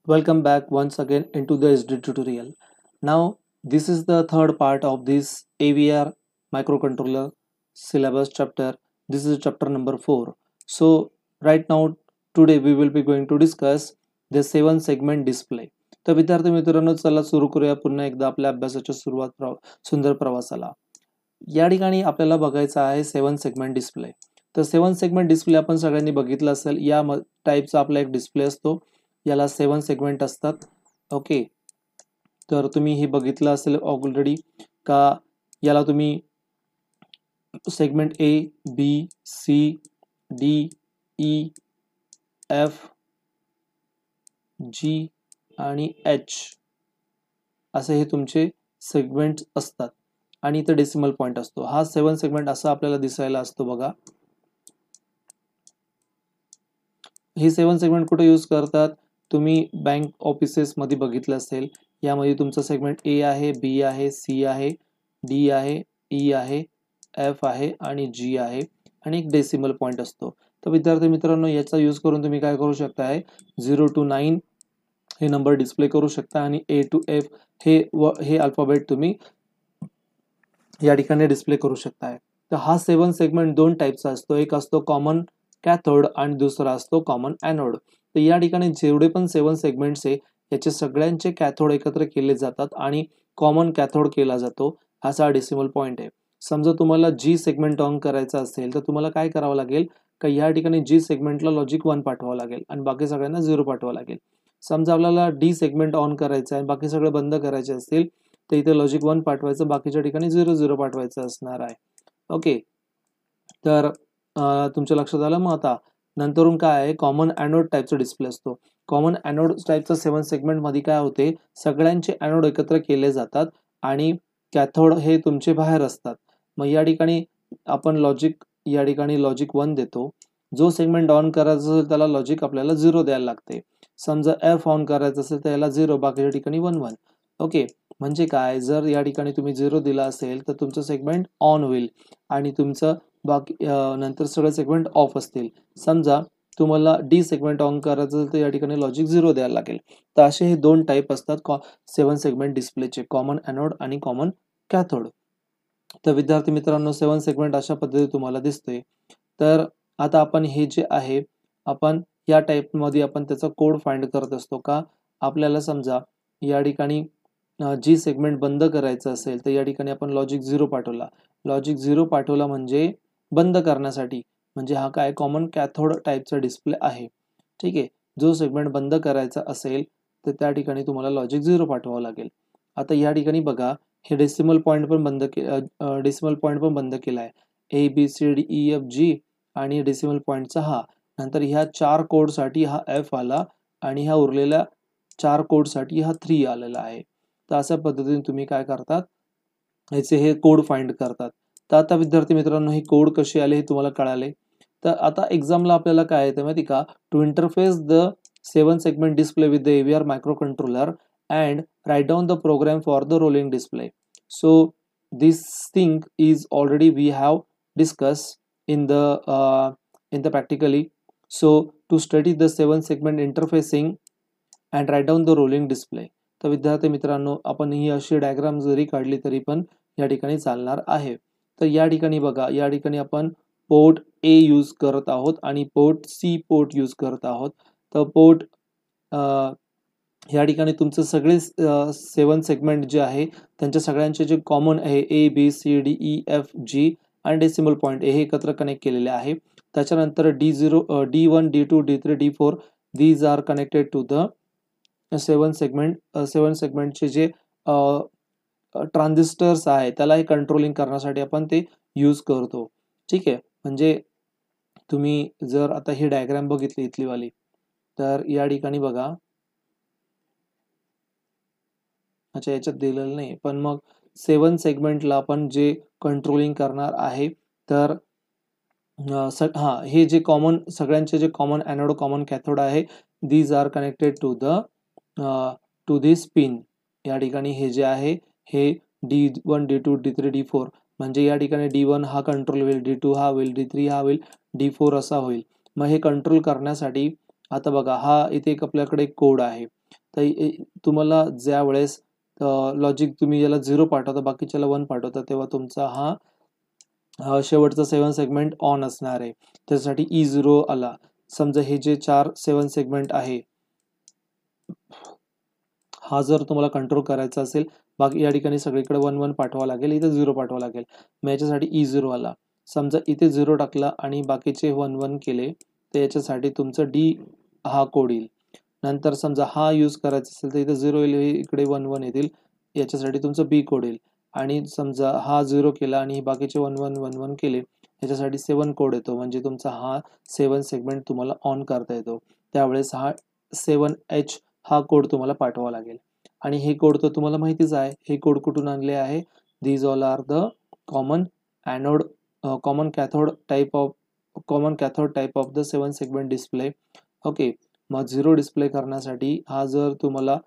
Welcome back once again into the SD tutorial. Now this is the third part of this AVR microcontroller syllabus chapter. This is chapter number 4. So right now today we will be going to discuss the 7 segment display. तर विद्यार्थी मित्रांनो चला सुरू करूया पुन्हा एकदा आपल्या अभ्यासाच्या सुंदर प्रवासाला. या ठिकाणी आपल्याला बघायचं आहे 7 सेगमेंट डिस्प्ले. तर 7 सेगमेंट डिस्प्ले आपण सगळ्यांनी बघितलं असेल. या टाइपचा आपला एक डिस्प्ले असतो. याला 7 सेगमेंट असतात. ओके, तर तुम्ही हे बघितलं असेल ऑलरेडी का याला तुम्ही segment A B C D E F G आणि एच असे हे तुमचे सेगमेंट असतात आणि इथे डेसिमल पॉइंट असतो. हा 7 सेगमेंट असा आपल्याला दिसायला असतो बघा. ही 7 सेगमेंट कुठे यूज करतात? तुम्ही बँक ऑफिसेस मध्ये बघितलं असेल. यामध्ये तुमचं सेगमेंट ए आहे, बी आहे, सी आहे, डी आहे, ई आहे, एफ आहे आणि जी आहे आणि एक डेसिमल पॉइंट असतो. तर विद्यार्थी मित्रांनो याचा यूज करून तुम्ही काय करू शकताय? 0 to 9 हे नंबर डिस्प्ले करू शकता आणि ए टू एफ हे अल्फाबेट तुम्ही या ठिकाणी डिस्प्ले करू शकताय. तर हा 7 सेगमेंट दोन टाइपचा असतो. एक असतो कॉमन कॅथोड आणि दुसरा असतो कॉमन एनोड. तर या ठिकाणी जेवढे पण 7 सेगमेंट्स आहे याचे सगळ्यांचे कॅथोड एकत्र केले जातात आणि कॉमन कॅथोड केला जातो. असा डेसिमल पॉइंट आहे. समजा तुम्हाला जी सेगमेंट ऑन करायचा असेल तर तुम्हाला काय करावं लागेल का या ठिकाणी जी सेगमेंटला लॉजिक 1 पाठवावं लागेल आणि बाकी सगळ्यांना 0 पाठवावं लागेल. समजा आपल्याला डी सेगमेंट ऑन करायचं आहे बाकी सगळे बंद करायचे असतील तर इथे लॉजिक 1 पाठवायचं, बाकीच्या ठिकाणी 0 पाठवायचं असणार आहे. ओके, तर तुमच्या लक्षात आलं. मग आता नंतरून काय आहे, कॉमन एनोड टाइपचा डिस्प्ले असतो. कॉमन एनोड टाइपचा 7 सेगमेंट मध्ये काय होते, सगळ्यांचे एनोड एकत्र केले जातात आणि कॅथोड हे तुमचे बाहेर असतात. मग या ठिकाणी आपण या ठिकाणी लॉजिक 1 देतो. जो सेगमेंट ऑन करायचा असेल त्याला लॉजिक आपल्याला 0 द्यायला लागते. समजा एफ ऑन करायचं असेल तर याला 0, बाकीच्या ठिकाणी 1 1. ओके, म्हणजे काय, जर या ठिकाणी तुम्ही 0 दिला असेल तर तुमचं सेगमेंट ऑन होईल आणि तुमचं बाकी नंतर सगळे सेगमेंट ऑफ असतील. समजा तुम्हाला डी सेगमेंट ऑन करायचं असेल तर या ठिकाणी लॉजिक 0 द्यायला लागेल. तर असे हे दोन टाइप असतात 7 सेगमेंट डिस्प्लेचे, कॉमन एनोड आणि कॉमन कॅथोड. तर विद्यार्थी मित्रांनो 7 सेगमेंट अशा पद्धतीने तुम्हाला दिसतोय. तर आता आपण हे जे आहे आपण या टाइप मध्ये आपण त्याचा कोड फाइंड करत असतो. का आपल्याला समजा या ठिकाणी जी सेगमेंट बंद करायचं असेल तर या ठिकाणी आपण लॉजिक 0 पाठवला. लॉजिक 0 पाठवला म्हणजे बंद करण्यासाठी, म्हणजे हा काय कॉमन कॅथोड टाइपचा डिस्प्ले आहे. ठीक आहे, जो सेगमेंट बंद करायचा असेल तर त्या ठिकाणी तुम्हाला लॉजिक 0 पाठवावं लागेल. आता या ठिकाणी बघा हे डेसिमल पॉइंट पण बंद केला आहे. A B C D E F G आणि डेसिमल पॉइंटचा हा. नंतर ह्या 4 कोडसाठी हा एफ आला आणि ह्या उरलेल्या 4 कोडसाठी हा 3 आलेला आहे. तर अशा पद्धतीने तुम्ही काय करतात, याचे हे कोड फाइंड करतात. तर आता विद्यार्थी मित्रांनो हे कोड कसे आले हे तुम्हाला कळाले. तर आता एक्झामला आपल्याला काय येतं माहिती का, to interface the 7 segment display with the AVR microcontroller and write down the program for the rolling display. So this thing is already we have discuss in the practically. So to study the 7 segment interfacing and write down the rolling display. तर विद्यार्थी मित्रांनो आपण ही अशी diagram जरी काढली तरी पण या ठिकाणी चालणार आहे. तर या ठिकाणी बघा, या ठिकाणी आपण पोर्ट ए यूज करत आहोत आणि पोर्ट सी पोर्ट यूज करत आहोत. तर पोर्ट या ठिकाणी तुमचे सगळे 7 सेगमेंट जे आहे त्यांच्या सगळ्यांचे जे कॉमन आहे A B C D E F G आणि डेसिमल पॉइंट हे एकत्र कनेक्ट केलेले आहे. त्याच्यानंतर D0 D1 D2 D3 D4 these are connected to the 7 सेगमेंटचे जे ट्रान्झिस्टर्स आहे त्याला हे कंट्रोलिंग करण्यासाठी आपण ते यूज करतो. ठीक आहे, म्हणजे तुम्ही जर आता ही डायग्राम बघितली इथली वाली तर या ठिकाणी बघा, अच्छा याच्यात दिलेलं नाही पण मग 7 सेगमेंटला आपण जे कंट्रोलिंग करणार आहे तर हे जे कॉमन सगळ्यांचे जे कॉमन एनोड कॉमन कॅथोड आहे these are connected to this pin. या ठिकाणी हे जे आहे हे D1 D2 D3 D4 म्हणजे या ठिकाणी D1 हा कंट्रोल होईल, D2 हा होईल, D3 हा होईल, D4 असा होईल. मग हे कंट्रोल करण्यासाठी आता बघा हा इथे एक आपल्याकडे कोड आहे. तर तुम्हाला ज्या वेळेस लॉजिक तुम्ही याला 0 पाठवता, बाकीच्याला 1 पाठवता, तेव्हा तुमचा हा शेवटचा 7 सेगमेंट ऑन असणार आहे. त्यासाठी E0 आला. समजा हे जे 7 सेगमेंट आहे, हा जर तुम्हाला कंट्रोल करायचा असेल, बाकी या ठिकाणी सगळीकडे 1 1 पाठवावं लागेल, इथे 0 पाठवावं लागेल. मग याच्यासाठी E0 आला. समजा इथे 0 टाकला आणि बाकीचे 1 1 केले, तर याच्यासाठी तुमचं D हा कोड येईल. नंतर समजा हा यूज करायचा असेल तर इथे 0 येईल, इकडे 1 1 येतील, याच्यासाठी तुमचं B कोड येईल. आणि समजा हा 0 केला आणि बाकीचे 1 1 1 1 केले, याच्यासाठी 7 कोड येतो. म्हणजे तुमचा हा 7 सेगमेंट तुम्हाला ऑन करता येतो. त्यावेळेस हा 7H हा कोड तुम्हाला पाठवावा लागेल. आणि हे कोड तर तुम्हाला माहितीच आहे. हे कोड कुठून आणले आहे? These all are the common anode common cathode type of the 7 segment display. Okay. मग 0 डिस्प्ले करण्यासाठी हा जर तुम्हाला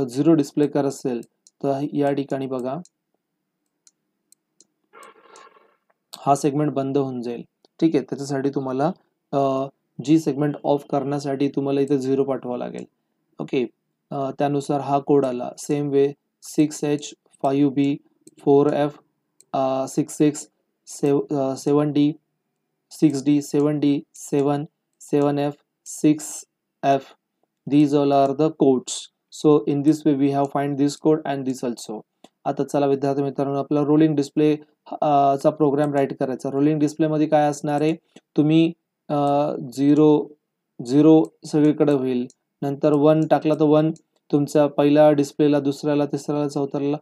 0 डिस्प्ले करत असेल तर या ठिकाणी बघा, हा सेगमेंट बंद होऊन जाईल. ठीक आहे. त्याच्यासाठी तुम्हाला जी सेगमेंट ऑफ करण्यासाठी तुम्हाला इथे 0 पाठवावं लागेल. ओके. त्यानुसार हा कोड आला. Same way 6H 5B 4F 66 7D 6D 7D 7 7F 6F. These all are the codes. So in this way we have find this code and this also. आता चला विद्यार्थी मित्रांनो, आपला रोलिंग डिस्प्ले चा programme right करायचा. Rolling display मध्ये काय असणार आहे? तुम्ही 0 सगळीकडे होईल, नंतर 1 टाकला तर 1 तुमच्या पहिल्या डिस्प्लेला, दुसऱ्याला, तिसऱ्याला, चौथ्याला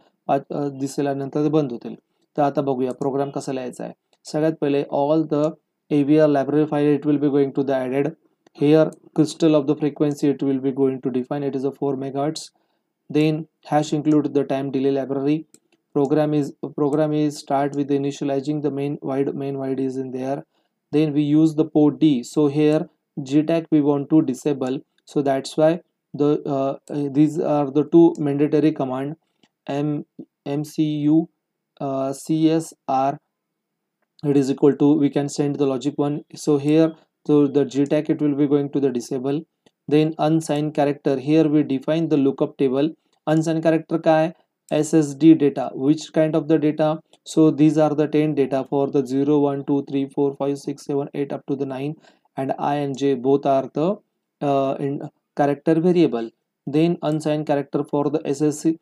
दिसेल, नंतर ते बंद होतील. तर आता बघूया प्रोग्राम कसा लिहायचा आहे. सगळ्यात पहिले all the AVR library file it will be going to the added. Here crystal of the frequency it will be going to define. It is a 4 megahertz. Then hash include the time delay library. Program is start with initializing the main wide is in there. Then we use the port D. So here GTAC we want to disable. So that's why these are the two mandatory command, MCU CSR. It is equal to, we can send the logic 1. So here so the GTAC it will be going to the disable. Then unsigned character, here we define the lookup table. Unsigned character काय? SSD data. Which kind of the data? So these are the 10 data for the 0 1 2 3 4 5 6 7 8 up to the 9, and I and J both are the in character variable. Then unsigned character for the SSC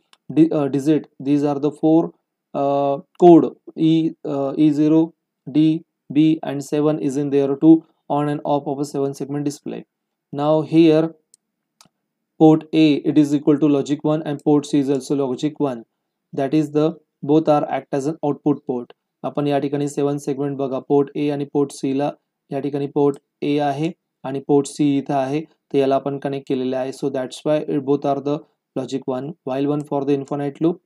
digit, these are the 4 code E0 D, B and 7 is in there too, on and off of a 7 segment display. Now here port A it is equal to logic 1 and port C is also logic 1. That is the both are act as an output port. आपण या ठिकाणी 7 segment बघा, port A आणि port C ला या ठिकाणी port A आहे आणि पोर्ट C इथं आहे, तर याला आपण कनेक्ट केलेले आहे. So that's why both are the logic 1. while 1 for the infinite loop.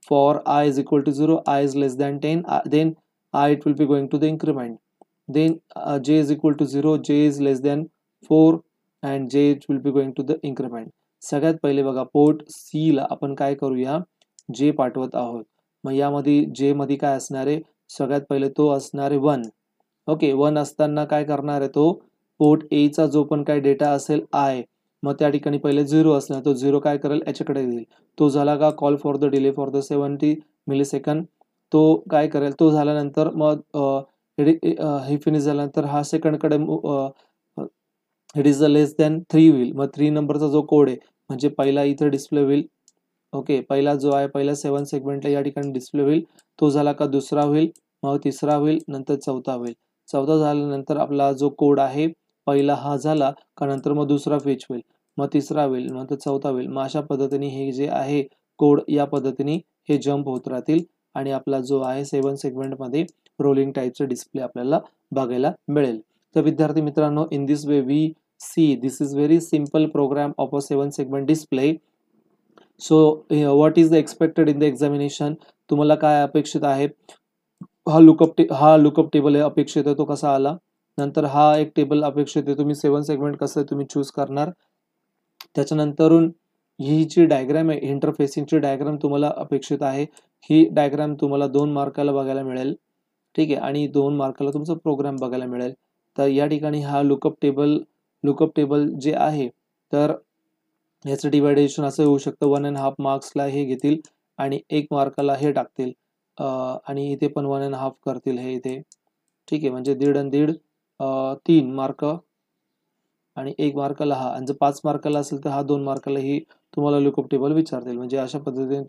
For I is equal to 0, I is less than 10, then I it will be going to the increment. Then J is equal to 0, J is less than 4 and J it will be going to the increment. सगळ्यात पहिले बघा, port C ला आपण काय करूया, J पाठवत आहोत. मग यामध्ये J मध्ये काय असणार आहे? सगळ्यात पहिले तो असणार आहे 1. ओके. 1 असताना काय करणार आहे तो? पोर्ट A चा जो पण काय डेटा असेल I, मग त्या ठिकाणी पहिले 0 असणार, तो 0 काय करेल? याच्याकडे देईल. तो झाला का call for the delay for the 70 millisecond. तो काय करेल? तो झाल्यानंतर मग हे फिनिश झाल्यानंतर हा सेकंडकडे it is a less than 3 होईल. मग 3 नंबरचा जो कोड आहे म्हणजे पहिला इथं डिस्प्ले होईल. ओके. पहिला जो आहे पहिला 7 सेगमेंटला या ठिकाणी डिस्प्ले होईल. तो झाला का दुसरा होईल, मग तिसरा होईल, नंतर चौथा होईल. चौथा झाल्यानंतर आपला जो कोड आहे पहिला हा झाला का नंतर मग दुसरा फेच होईल, मग तिसरा होईल, नंतर चौथा होईल. मग अशा पद्धतीने हे जे आहे कोड या पद्धतीने हे जम्प होत राहतील आणि आपला जो आहे 7 सेगमेंटमध्ये रोलिंग टाईपचा डिस्प्ले आपल्याला बघायला मिळेल. तर विद्यार्थी मित्रांनो, in this way we see this is very simple program of a 7 segment display. So what is the expected in the examination? तुम्हाला काय अपेक्षित आहे? हा लुकअप टेबल अपेक्षित आहे, तो कसा आला? नंतर हा एक टेबल अपेक्षित आहे, तुम्ही 7 सेगमेंट कसं तुम्ही चूज करणार. त्याच्यानंतरून ही जी डायग्राम आहे इंटरफेसिंगची डायग्राम तुम्हाला अपेक्षित आहे. ही डायग्राम तुम्हाला 2 मार्काला बघायला मिळेल. ठीक आहे. आणि 2 मार्काला तुमचा प्रोग्राम बघायला मिळेल. तर या ठिकाणी हा लुकअप टेबल जे आहे तर याचं डिवायडेशन असं होऊ शकतं 1.5 मार्क्सला हे घेतील आणि 1 मार्काला हे टाकतील आणि इथे पण 1.5 करतील हे इथे. ठीक आहे, म्हणजे 1.5 आणि 1.5 3 मार्क आणि 1 मार्काला हा, आणि जर 5 मार्काला असेल तर हा 2 मार्काला ही तुम्हाला लुकअप टेबल विचारतील. म्हणजे अशा पद्धतीने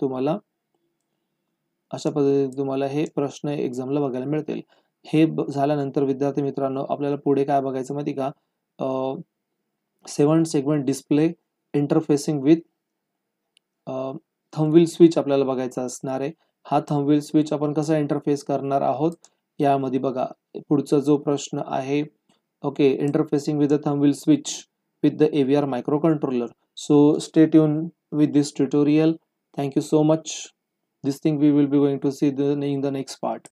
तुम्हाला हे प्रश्न एक्झामला बघायला मिळतील. हे झाल्यानंतर विद्यार्थी मित्रांनो आपल्याला पुढे काय बघायचं माहिती का, 7 segment display interfacing with thumbwheel switch आपल्याला बघायचा असणार आहे. हा थंबव्हील स्विच आपण कसा इंटरफेस करणार आहोत यामध्ये बघा. पुढचा जो प्रश्न आहे, okay, interfacing with the thumbwheel switch with the AVR microcontroller. So stay tuned with this tutorial. Thank you so much. This thing we will be going to see in the next part.